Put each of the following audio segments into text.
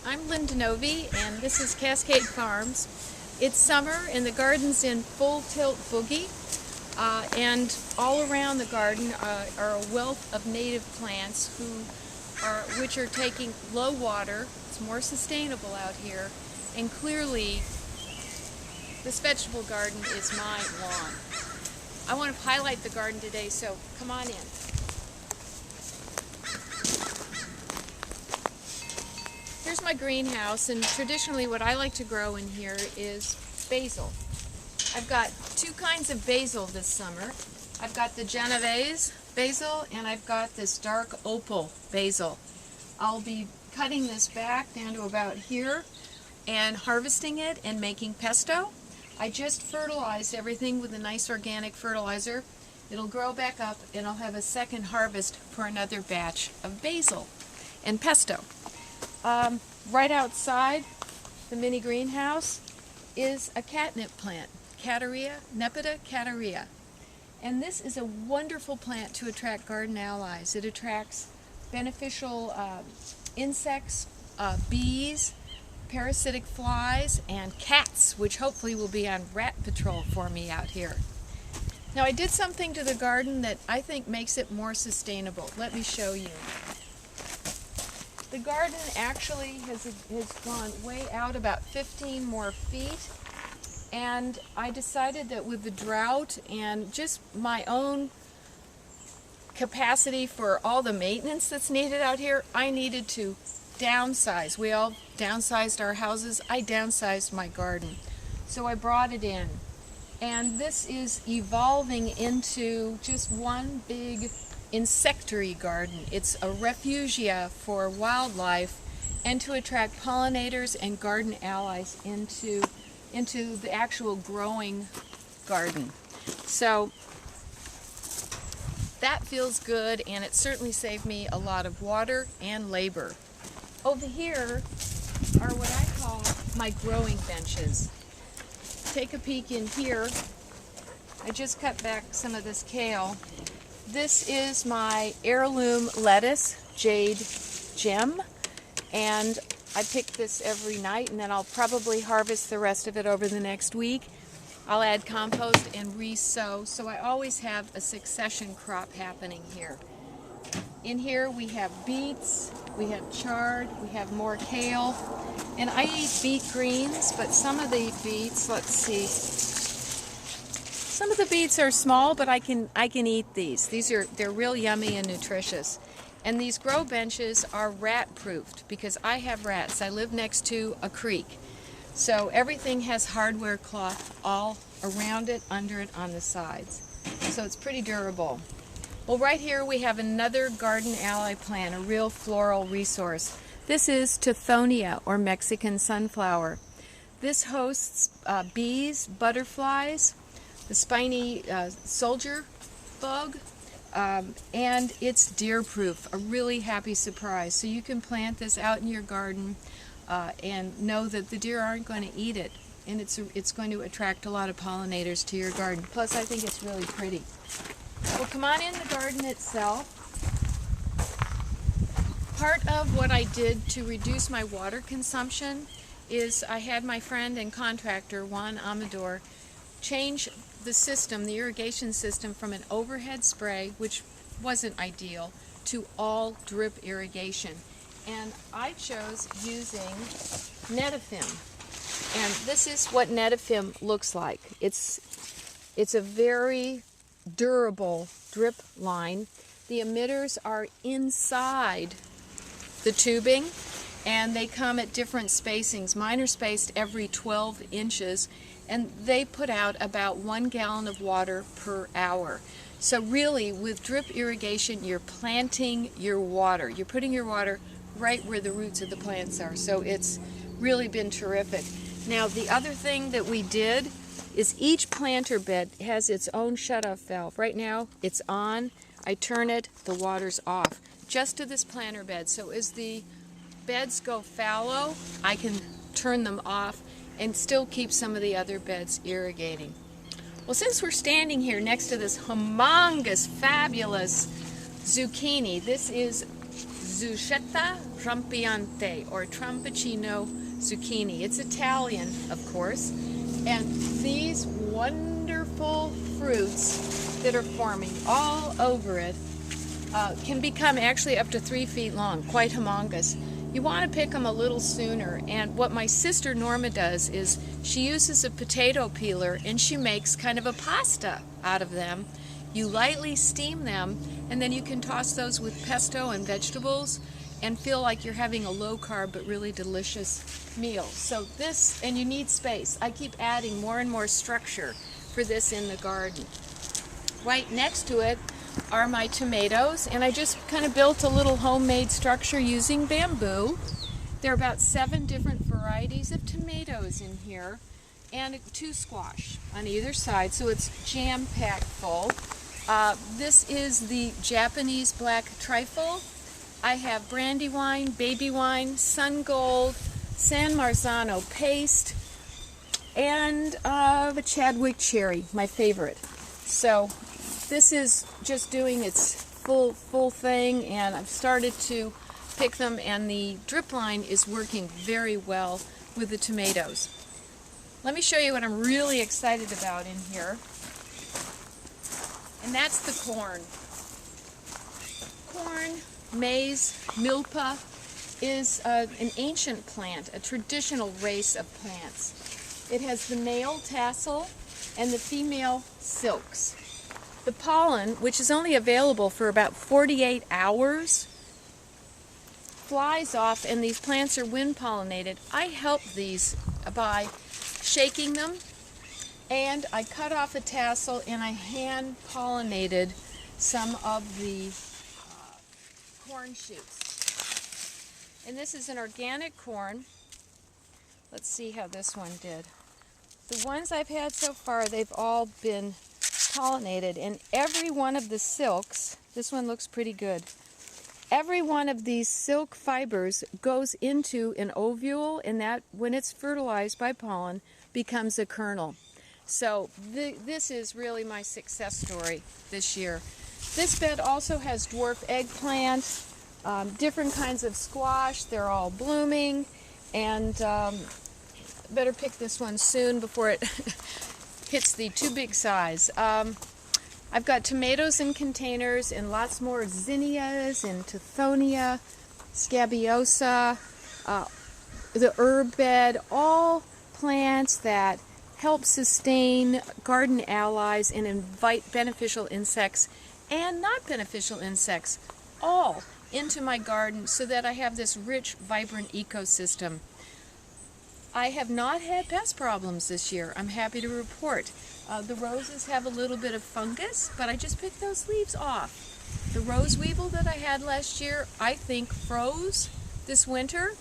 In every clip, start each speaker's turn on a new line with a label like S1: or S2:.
S1: I'm Linda Novy, and this is Cascade Farms. It's summer and the garden's in full tilt boogie, and all around the garden are a wealth of native plants which are taking low water. It's more sustainable out here, and clearly this vegetable garden is my lawn. I want to highlight the garden today, so come on in. Here's my greenhouse, and traditionally what I like to grow in here is basil. I've got two kinds of basil this summer. I've got the Genovese basil and I've got this dark opal basil. I'll be cutting this back down to about here and harvesting it and making pesto. I just fertilized everything with a nice organic fertilizer. It'll grow back up and I'll have a second harvest for another batch of basil and pesto. Right outside the mini greenhouse is a catnip plant, Cattleya, Nepeta cattleya. And this is a wonderful plant to attract garden allies. It attracts beneficial insects, bees, parasitic flies, and cats, which hopefully will be on rat patrol for me out here. Now, I did something to the garden that I think makes it more sustainable. Let me show you. The garden actually has gone way out about 15 more feet, and I decided that with the drought and just my own capacity for all the maintenance that's needed out here, I needed to downsize. We all downsized our houses. I downsized my garden. So I brought it in. And this is evolving into just one big insectary garden. It's a refugia for wildlife and to attract pollinators and garden allies into the actual growing garden. So that feels good, and it certainly saved me a lot of water and labor. Over here are what I call my growing benches. Take a peek in here. I just cut back some of this kale. This is my heirloom lettuce, Jade Gem, and I pick this every night, and then I'll probably harvest the rest of it over the next week. I'll add compost and re-sow, so I always have a succession crop happening here. In here we have beets, we have chard, we have more kale, and I eat beet greens, but some of the beets, let's see, some of the beets are small, but I can eat these. They're real yummy and nutritious. And these grow benches are rat-proofed because I have rats. I live next to a creek. So everything has hardware cloth all around it, under it, on the sides. So it's pretty durable. Well, right here we have another garden ally plant, a real floral resource. This is Tithonia, or Mexican sunflower. This hosts bees, butterflies, the spiny soldier bug, and it's deer-proof, a really happy surprise. So you can plant this out in your garden and know that the deer aren't going to eat it, and it's going to attract a lot of pollinators to your garden. Plus, I think it's really pretty. Well, come on in the garden itself. Part of what I did to reduce my water consumption is I had my friend and contractor, Juan Amador, change the system, the irrigation system, from an overhead spray, which wasn't ideal, to all drip irrigation. And I chose using Netafim. And this is what Netafim looks like. It's a very durable drip line. The emitters are inside the tubing, and they come at different spacings. Mine are spaced every 12 inches, and they put out about 1 gallon of water per hour. So really, with drip irrigation, you're planting your water. You're putting your water right where the roots of the plants are. So it's really been terrific. Now, the other thing that we did is each planter bed has its own shutoff valve. Right now, it's on. I turn it, the water's off, just to this planter bed. So as the beds go fallow, I can turn them off and still keep some of the other beds irrigating. Well, since we're standing here next to this humongous, fabulous zucchini, this is Zucchetta trampiante or Trampicino zucchini. It's Italian, of course, and these wonderful fruits that are forming all over it can become actually up to 3 feet long, quite humongous. You want to pick them a little sooner, and what my sister Norma does is she uses a potato peeler and she makes kind of a pasta out of them. You lightly steam them, and then you can toss those with pesto and vegetables and feel like you're having a low-carb but really delicious meal. So this, and you need space. I keep adding more and more structure for this in the garden. Right next to it are my tomatoes, and I just kind of built a little homemade structure using bamboo. There are about 7 different varieties of tomatoes in here, and 2 squash on either side, so it's jam-packed full. This is the Japanese black trifle. I have brandywine, baby wine, sun gold, San Marzano paste, and the Chadwick cherry, my favorite. So this is just doing its full thing, and I've started to pick them, and the drip line is working very well with the tomatoes. Let me show you what I'm really excited about in here, and that's the corn. Corn, maize, milpa is an ancient plant, a traditional race of plants. It has the male tassel and the female silks. The pollen, which is only available for about 48 hours, flies off, and these plants are wind pollinated. I help these by shaking them, and I cut off a tassel and I hand pollinated some of the corn shoots. And this is an organic corn. Let's see how this one did. The ones I've had so far, they've all been pollinated, and every one of the silks, this one looks pretty good, every one of these silk fibers goes into an ovule, and that, when it's fertilized by pollen, becomes a kernel. So this is really my success story this year. This bed also has dwarf eggplant, different kinds of squash. They're all blooming, and better pick this one soon before it hits the too big size. I've got tomatoes in containers and lots more zinnias and tithonia, scabiosa, the herb bed, all plants that help sustain garden allies and invite beneficial insects and not beneficial insects all into my garden so that I have this rich, vibrant ecosystem. I have not had pest problems this year, I'm happy to report. The roses have a little bit of fungus, but I just picked those leaves off. The rose weevil that I had last year, I think froze this winter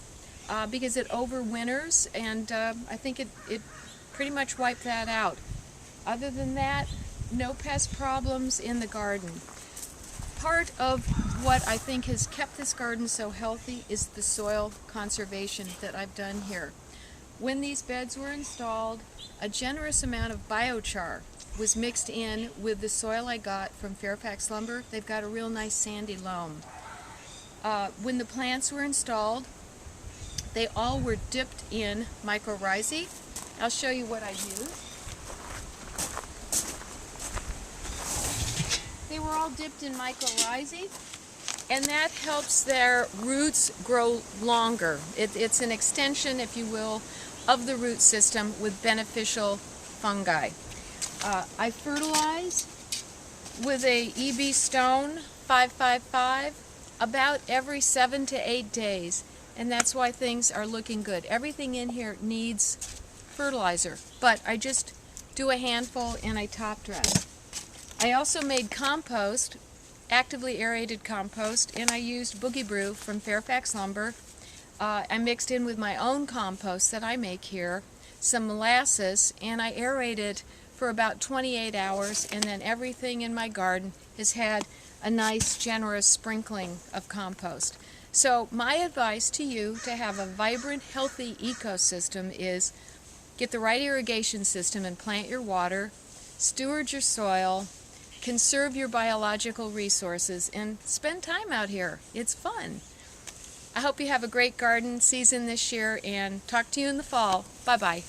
S1: because it overwinters, and I think it pretty much wiped that out. Other than that, no pest problems in the garden. Part of what I think has kept this garden so healthy is the soil conservation that I've done here. When these beds were installed, a generous amount of biochar was mixed in with the soil I got from Fairfax lumber. They've got a real nice sandy loam. When the plants were installed, they all were dipped in mycorrhizae. I'll show you what I used. They were all dipped in mycorrhizae, and that helps their roots grow longer. It's an extension, if you will, of the root system with beneficial fungi. I fertilize with a EB Stone 555 about every 7 to 8 days, and that's why things are looking good. Everything in here needs fertilizer, but I just do a handful and I top dress. I also made compost, actively aerated compost, and I used Boogie Brew from Fairfax lumber. I mixed in with my own compost that I make here, some molasses, and I aerated for about 28 hours, and then everything in my garden has had a nice, generous sprinkling of compost. So my advice to you to have a vibrant, healthy ecosystem is get the right irrigation system and plant your water, steward your soil, conserve your biological resources, and spend time out here. It's fun. I hope you have a great garden season this year, and talk to you in the fall. Bye-bye.